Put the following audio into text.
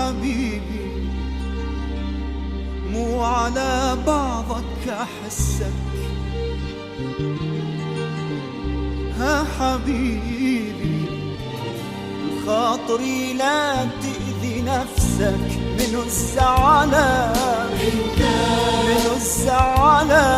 حبيبي مو على بعضك أحسك، ها حبيبي الخاطري لا تأذي نفسك، منو الزعلان منو الزعلان